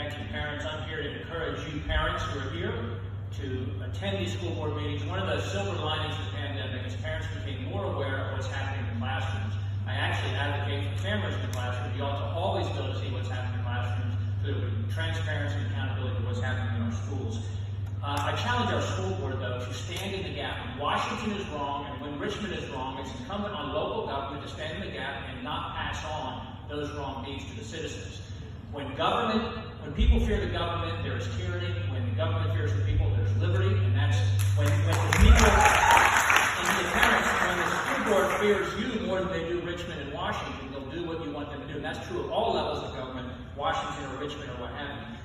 Thank you, parents. I'm here to encourage you parents who are here to attend these school board meetings. One of the silver linings of the pandemic is parents became more aware of what's happening in classrooms. I actually advocate for cameras in the classroom. You ought to always be able to see what's happening in classrooms so that we can transparency and accountability to what's happening in our schools. I challenge our school board, though, to stand in the gap. When Washington is wrong and when Richmond is wrong, it's incumbent on local government to stand in the gap and not pass on those wrong deeds to the citizens. When people fear the government, there is tyranny. When the government fears the people, there's liberty. And that's when the people and the parents, when the school board fears you more than they do Richmond and Washington, they'll do what you want them to do. And that's true of all levels of government, Washington or Richmond or what have you.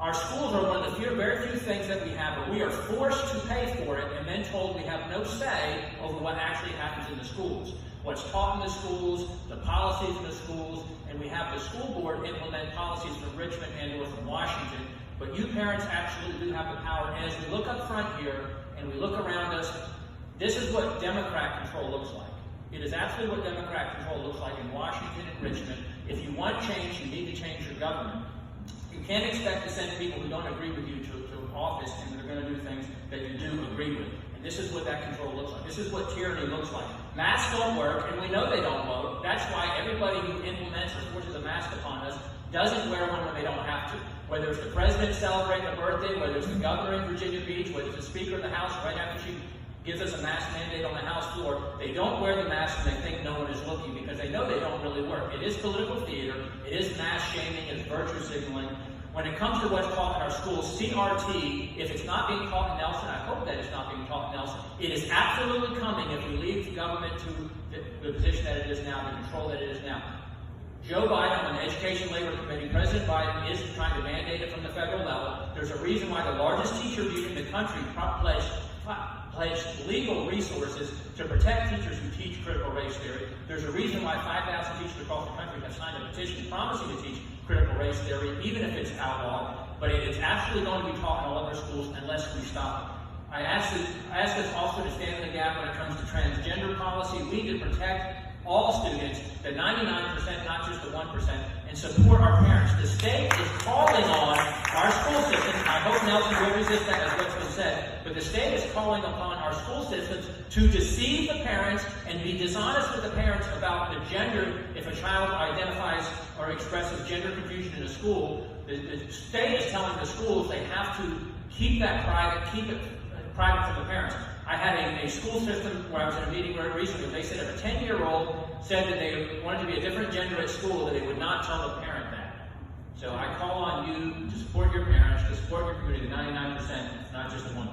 Our schools are one of the very few things that we have, but we are forced to pay for it and then told we have no say over what actually happens in the schools. What's taught in the schools, the policies in the schools, and we have the school board implement policies from Richmond and or from Washington. But you parents absolutely do have the power. And as we look up front here and we look around us, this is what Democrat control looks like. It is absolutely what Democrat control looks like in Washington and Richmond. If you want change, you need to change your government. You can't expect to send people who don't agree with you to office and they're going to do things that you do agree with. And this is what that control looks like. This is what tyranny looks like. Masks don't work, and we know they don't vote. That's why everybody who implements or forces a mask upon us doesn't wear one when they don't have to. Whether it's the president celebrating a birthday, whether it's the governor in Virginia Beach, whether it's the speaker of the House right after she gives us a mask mandate on the House floor, they don't wear the mask and they think no one is looking because they know they don't really work. It is political theater. It is mass shaming. It's virtue signaling. When it comes to what's taught in our schools, CRT, if it's not being taught in Nelson, I hope that it's not being taught in Nelson. It is absolutely coming if we leave the government to the position that it is now, the control that it is now. Joe Biden on the Education Labor Committee, President Biden is trying to mandate it from the federal level. There's a reason why the largest teacher union in the country pledged legal resources to protect teachers who teach critical race theory. There's a reason why 5,000 teachers across the country have signed a petition promising to teach critical race theory, even if it's outlawed. But it's absolutely going to be taught in all of our schools unless we stop it. I ask us also to stand in the gap when it comes to transgender policy. We need to protect all students, the 99%, not just the 1%, and support our parents. The state is calling on our school systems. I hope Nelson will resist that as what's been said, but the state is calling upon our school systems to deceive the parents and be dishonest with the parents about the gender if a child identifies or expresses gender confusion in a school. The state is telling the schools they have to keep that private, keep it private from the parents. I had a school system where I was in a meeting very recently. They said if a 10-year-old said that they wanted to be a different gender at school, that they would not tell the parent that. So I call on you to support your parents, to support your community, the 99%, not just the 1%.